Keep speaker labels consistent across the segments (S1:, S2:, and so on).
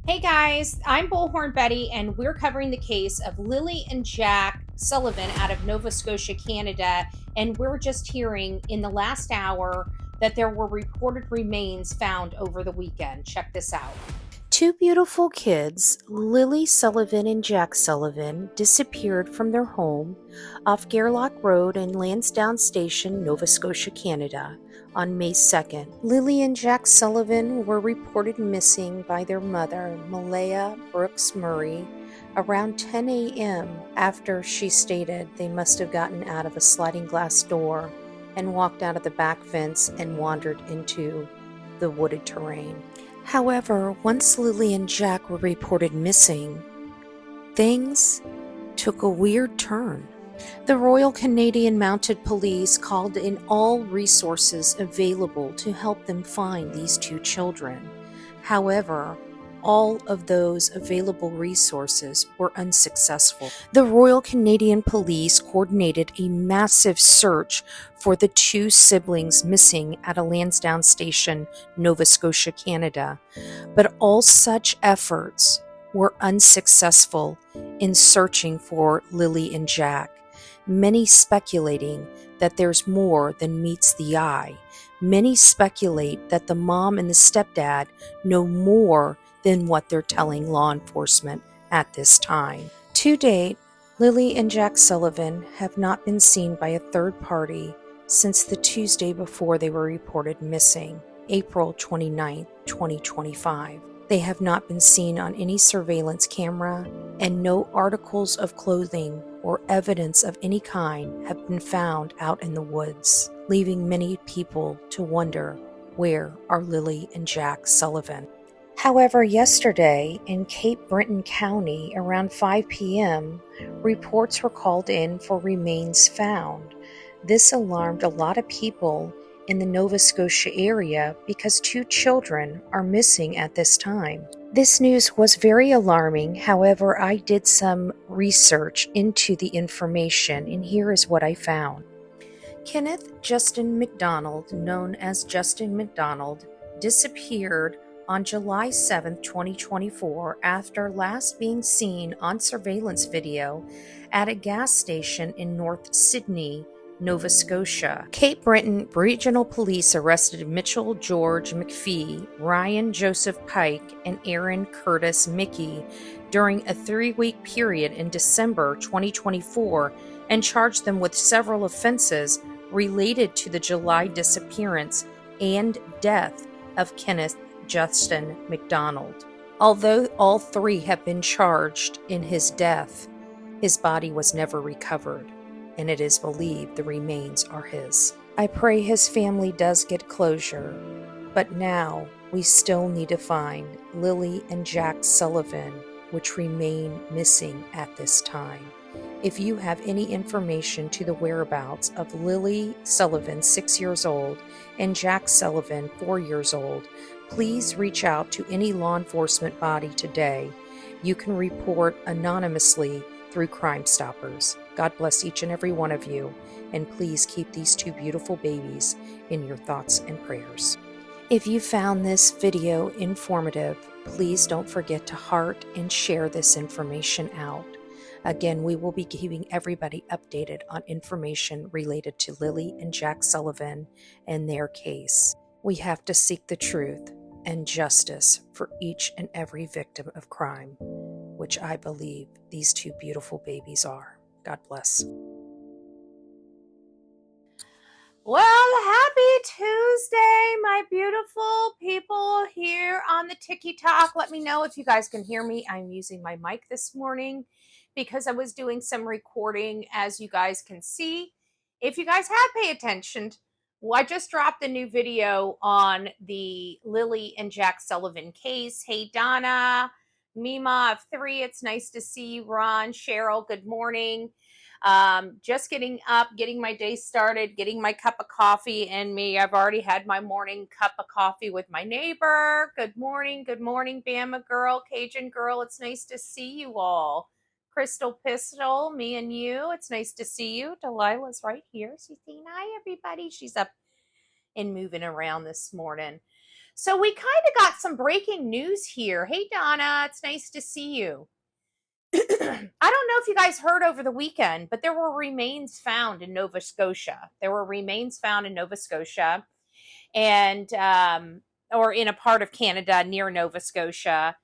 S1: Hey guys, I'm Bullhorn Betty, and we're covering the case of Lilly and Jack Sullivan out of Nova Scotia, Canada. And we're just hearing in the last hour that there were reported remains found over the weekend. Check this out.
S2: Two beautiful kids, Lily Sullivan and Jack Sullivan, disappeared from their home off Gairloch Road in Lansdowne Station, Nova Scotia, Canada, on May 2nd. Lily and Jack Sullivan were reported missing by their mother, Malehya Brooks-Murray, around 10 a.m. after she stated they must have gotten out of a sliding glass door and walked out of the back fence and wandered into the wooded terrain. However, once Lily and Jack were reported missing, things took a weird turn. The Royal Canadian Mounted Police called in all resources available to help them find these two children. However, all of those available resources were unsuccessful. The Royal Canadian Police coordinated a massive search for the two siblings missing at a Lansdowne Station, Nova Scotia, Canada, but all such efforts were unsuccessful in searching for Lily and Jack, many speculating that there's more than meets the eye. Many speculate that the mom and the stepdad know more than what they're telling law enforcement at this time. To date, Lily and Jack Sullivan have not been seen by a third party since the Tuesday before they were reported missing, April 29, 2025. They have not been seen on any surveillance camera, and no articles of clothing or evidence of any kind have been found out in the woods, leaving many people to wonder, where are Lily and Jack Sullivan? However, yesterday in Cape Breton County around 5 p.m., reports were called in for remains found. This alarmed a lot of people in the Nova Scotia area because two children are missing at this time. This news was very alarming. However, I did some research into the information, and here is what I found. Kenneth Justin McDonald, known as Justin McDonald, disappeared on July 7, 2024, after last being seen on surveillance video at a gas station in North Sydney, Nova Scotia. Cape Breton Regional Police arrested Mitchell George McPhee, Ryan Joseph Pike, and Aaron Curtis Mickey during a 3-week period in December 2024 and charged them with several offenses related to the July disappearance and death of Kenneth Justin McDonald. Although all three have been charged in his death, his body was never recovered, and it is believed the remains are his. I pray his family does get closure, but now we still need to find Lily and Jack Sullivan, which remain missing at this time. If you have any information to the whereabouts of Lily Sullivan, 6 years old, and Jack Sullivan, 4 years old, please reach out to any law enforcement body today. You can report anonymously through Crime Stoppers. God bless each and every one of you, and please keep these two beautiful babies in your thoughts and prayers. If you found this video informative, please don't forget to heart and share this information out. Again, we will be keeping everybody updated on information related to Lily and Jack Sullivan and their case. We have to seek the truth and justice for each and every victim of crime, which I believe these two beautiful babies are. God bless.
S1: Well, happy Tuesday, my beautiful people here on the Tiki Talk. Let me know if you guys can hear me. I'm using my mic this morning because I was doing some recording, as you guys can see. If you guys have paid attention, well, I just dropped a new video on the Lily and Jack Sullivan case. Hey, Donna, Mima of 3, it's nice to see you. Ron, Cheryl, good morning. Just getting up, getting my day started, getting my cup of coffee in me. I've already had my morning cup of coffee with my neighbor. Good morning, Bama girl, Cajun girl. It's nice to see you all. Crystal Pistol, me and you. It's nice to see you. Delilah's right here. She's saying hi, everybody. She's up and moving around this morning. So we kind of got some breaking news here. Hey, Donna, it's nice to see you. I don't know if you guys heard over the weekend, but there were remains found in Nova Scotia. There were remains found in Nova Scotia and, or in a part of Canada near Nova Scotia,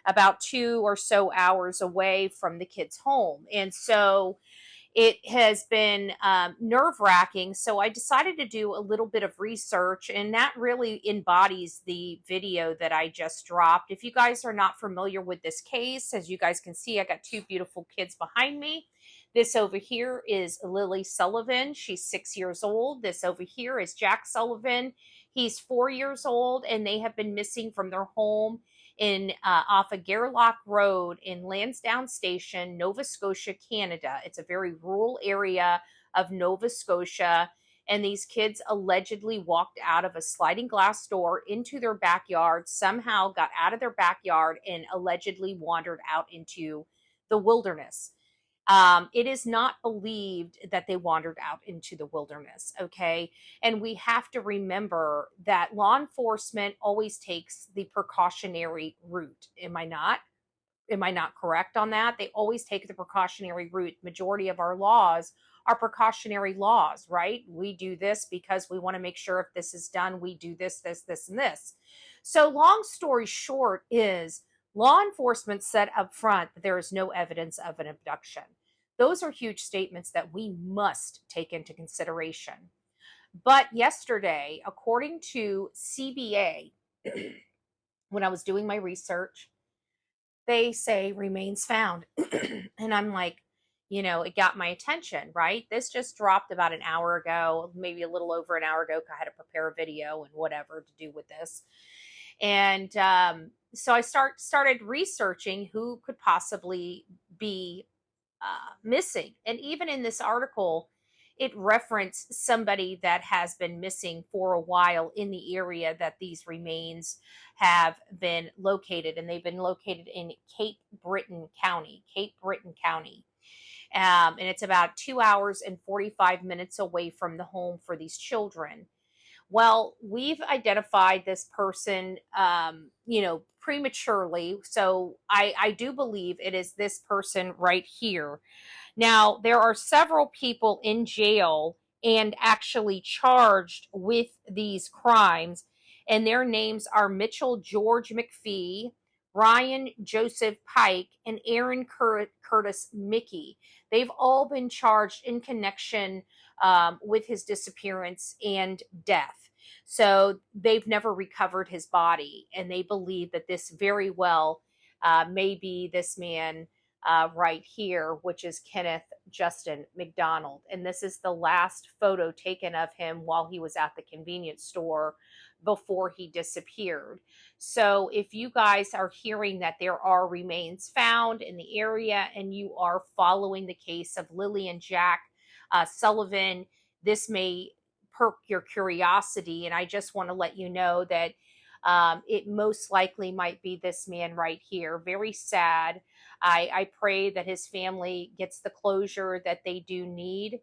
S1: about 2 or so hours away from the kid's home. And so it has been nerve wracking. So I decided to do a little bit of research, and that really embodies the video that I just dropped. If you guys are not familiar with this case, as you guys can see, I got two beautiful kids behind me. This over here is Lily Sullivan. She's 6 years old. This over here is Jack Sullivan. He's 4 years old, and they have been missing from their home in off of Gairloch Road in Lansdowne Station, Nova Scotia, Canada. It's a very rural area of Nova Scotia. And these kids allegedly walked out of a sliding glass door into their backyard, somehow got out of their backyard, and allegedly wandered out into the wilderness. It is not believed that they wandered out into the wilderness, okay? And we have to remember that law enforcement always takes the precautionary route. Am I not? Am I not correct on that? They always take the precautionary route. Majority of our laws are precautionary laws, right? We do this because we want to make sure if this is done, we do this, this, and this. So long story short is law enforcement said up front that there is no evidence of an abduction. Those are huge statements that we must take into consideration. But yesterday, according to CBA, when I was doing my research, they say remains found. And I'm like, it got my attention, right? This just dropped about an hour ago, maybe a little over an hour ago. I had to prepare a video and whatever to do with this. And so I started researching who could possibly be missing. And even in this article, it referenced somebody that has been missing for a while in the area that these remains have been located. And they've been located in Cape Breton County. And it's about 2 hours and 45 minutes away from the home for these children. Well, we've identified this person, prematurely. So I do believe it is this person right here. Now, there are several people in jail and actually charged with these crimes, and their names are Mitchell George McPhee, Ryan Joseph Pike, and Aaron Curtis Mickey. They've all been charged in connection with his disappearance and death. So they've never recovered his body, and they believe that this very well may be this man right here, which is Kenneth Justin McDonald. And this is the last photo taken of him while he was at the convenience store before he disappeared. So if you guys are hearing that there are remains found in the area and you are following the case of Lilly and Jack Sullivan, this may perk your curiosity. And I just want to let you know that it most likely might be this man right here. Very sad. I pray that his family gets the closure that they do need.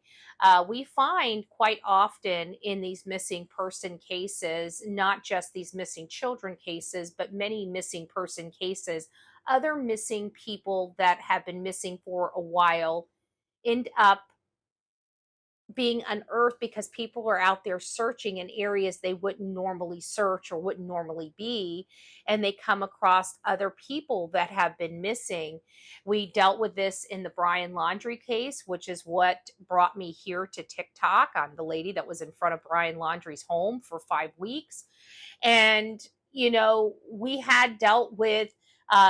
S1: We find quite often in these missing person cases, not just these missing children cases, but many missing person cases, other missing people that have been missing for a while end up being unearthed because people are out there searching in areas they wouldn't normally search or wouldn't normally be, and they come across other people that have been missing. We dealt with this in the Brian Laundrie case, which is what brought me here to TikTok. I'm the lady that was in front of Brian Laundrie's home for 5 weeks. And, we had dealt with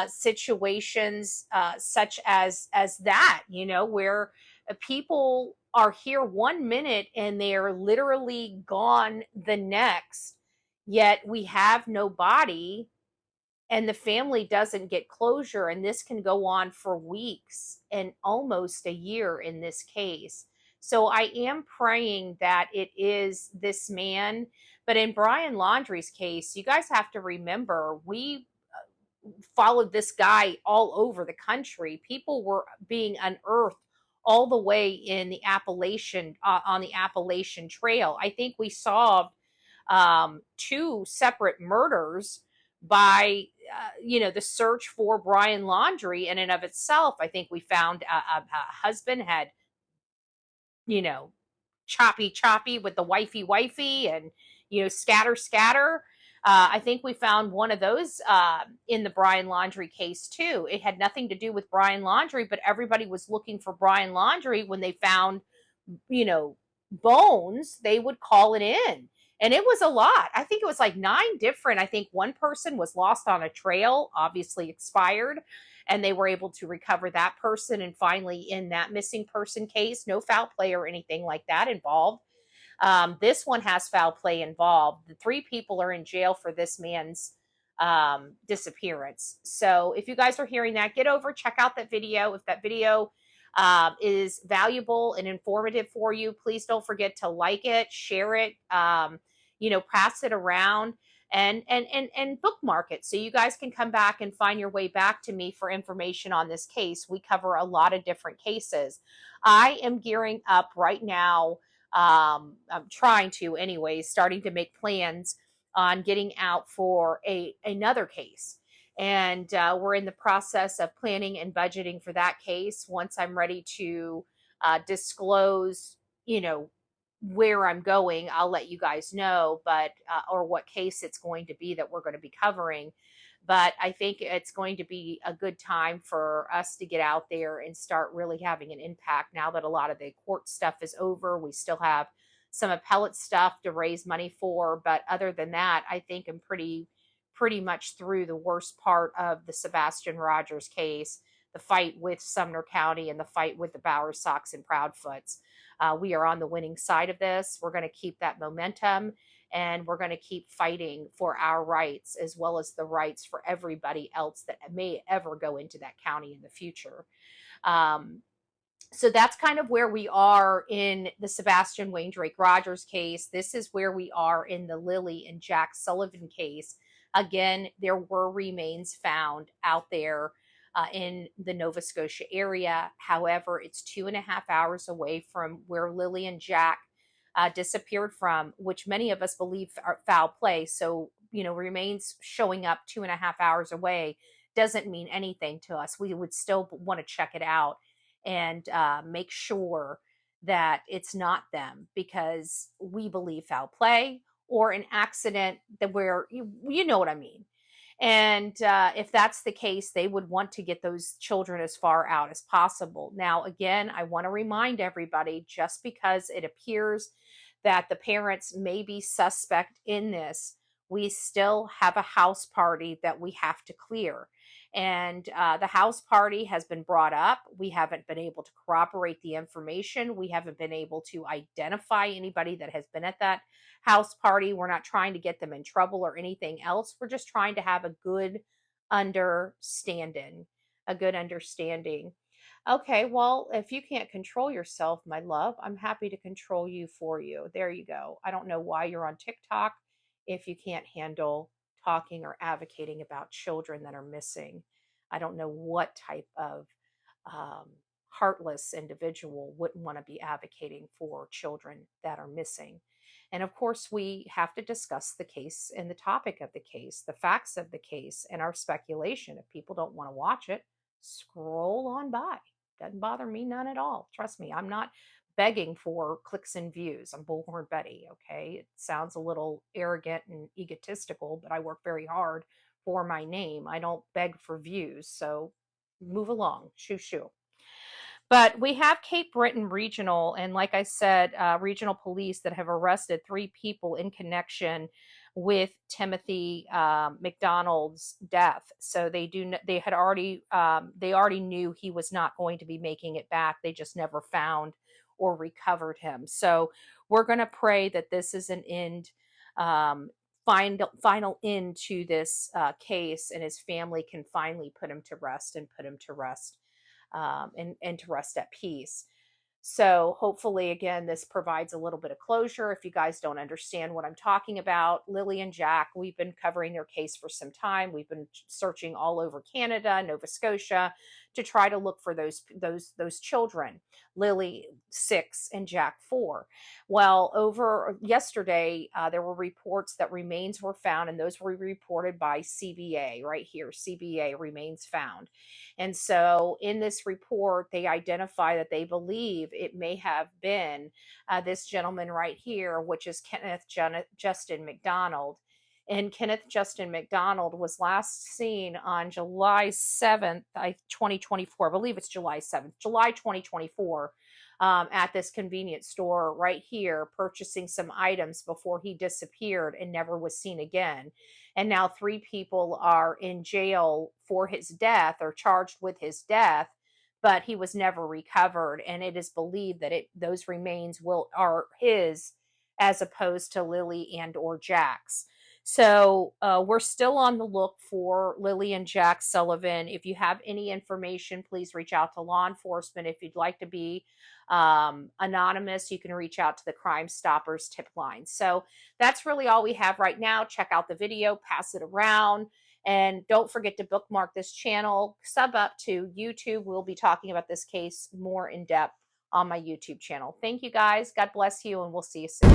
S1: situations such as that, where people are here 1 minute and they're literally gone the next, yet we have no body and the family doesn't get closure. And this can go on for weeks and almost a year in this case. So I am praying that it is this man. But in Brian Laundrie's case, you guys have to remember, we followed this guy all over the country. People were being unearthed all the way in the Appalachian on the Appalachian Trail. I think we solved two separate murders by the search for Brian Laundrie in and of itself. I think we found a husband had, choppy with the wifey and scatter. I think we found one of those in the Brian Laundrie case too. It had nothing to do with Brian Laundrie, but everybody was looking for Brian Laundrie. When they found, bones, they would call it in. And it was a lot. I think it was like 9 different. I think one person was lost on a trail, obviously expired, and they were able to recover that person. And finally, in that missing person case, no foul play or anything like that involved. This one has foul play involved. The 3 people are in jail for this man's disappearance. So if you guys are hearing that, get over, check out that video. If that video is valuable and informative for you, please don't forget to like it, share it, pass it around, and bookmark it so you guys can come back and find your way back to me for information on this case. We cover a lot of different cases. I am gearing up right now. I'm trying to, anyways, starting to make plans on getting out for another case. And we're in the process of planning and budgeting for that case. Once I'm ready to disclose, where I'm going, I'll let you guys know, but or what case it's going to be that we're going to be covering. But I think it's going to be a good time for us to get out there and start really having an impact now that a lot of the court stuff is over. We still have some appellate stuff to raise money for, but other than that, I think I'm pretty much through the worst part of the Sebastian Rogers case, the fight with Sumner County and the fight with the Bower Sox and Proudfoots. We are on the winning side of this. We're going to keep that momentum, and we're going to keep fighting for our rights as well as the rights for everybody else that may ever go into that county in the future. So that's kind of where we are in the Sebastian Wayne Drake Rogers case. This is where we are in the Lilly and Jack Sullivan case. Again, there were remains found out there in the Nova Scotia area. However, it's 2.5 hours away from where Lilly and Jack disappeared from, which many of us believe are foul play. So, remains showing up 2.5 hours away doesn't mean anything to us. We would still want to check it out and make sure that it's not them, because we believe foul play or an accident that where you know what I mean. And if that's the case, they would want to get those children as far out as possible. Now, again, I want to remind everybody, just because it appears that the parents may be suspect in this, we still have a house party that we have to clear. And the house party has been brought up. We haven't been able to corroborate the information. We haven't been able to identify anybody that has been at that house party. We're not trying to get them in trouble or anything else. We're just trying to have a good understanding, Okay, well, if you can't control yourself, my love, I'm happy to control you for you. There you go. I don't know why you're on TikTok if you can't handle talking or advocating about children that are missing. I don't know what type of heartless individual wouldn't want to be advocating for children that are missing. And of course, we have to discuss the case and the topic of the case, the facts of the case, and our speculation. If people don't want to watch it, scroll on by. Doesn't bother me none at all. Trust me, I'm not begging for clicks and views. I'm Bullhorn Betty, okay? It sounds a little arrogant and egotistical, but I work very hard for my name. I don't beg for views, so move along. Shoo, shoo. But we have Cape Breton Regional, and like I said, regional police that have arrested 3 people in connection with Timothy McDonald's death. So they already knew he was not going to be making it back. They just never found or recovered him. So we're going to pray that this is an end, final end to this case, and his family can finally put him to rest and to rest at peace. So hopefully, again, this provides a little bit of closure. If you guys don't understand what I'm talking about, Lilly and Jack, we've been covering their case for some time. We've been searching all over Canada, Nova Scotia, to try to look for those children, Lily 6 and Jack 4. Well, over yesterday, there were reports that remains were found, and those were reported by CBA right here. CBA remains found. And so in this report, they identify that they believe it may have been this gentleman right here, which is Kenneth Justin McDonald. And Kenneth Justin McDonald was last seen on July 7th, 2024. I believe it's July 7th, July 2024, at this convenience store right here, purchasing some items before he disappeared and never was seen again. And now 3 people are in jail for his death, or charged with his death, but he was never recovered. And it is believed that those remains are his, as opposed to Lily and or Jack's. So we're still on the look for Lily and Jack Sullivan. If you have any information, please reach out to law enforcement. If you'd like to be anonymous, you can reach out to the Crime Stoppers tip line. So that's really all we have right now. Check out the video, pass it around, and don't forget to bookmark this channel, sub up to YouTube. We'll be talking about this case more in depth on my YouTube channel. Thank you guys. God bless you, and we'll see you soon.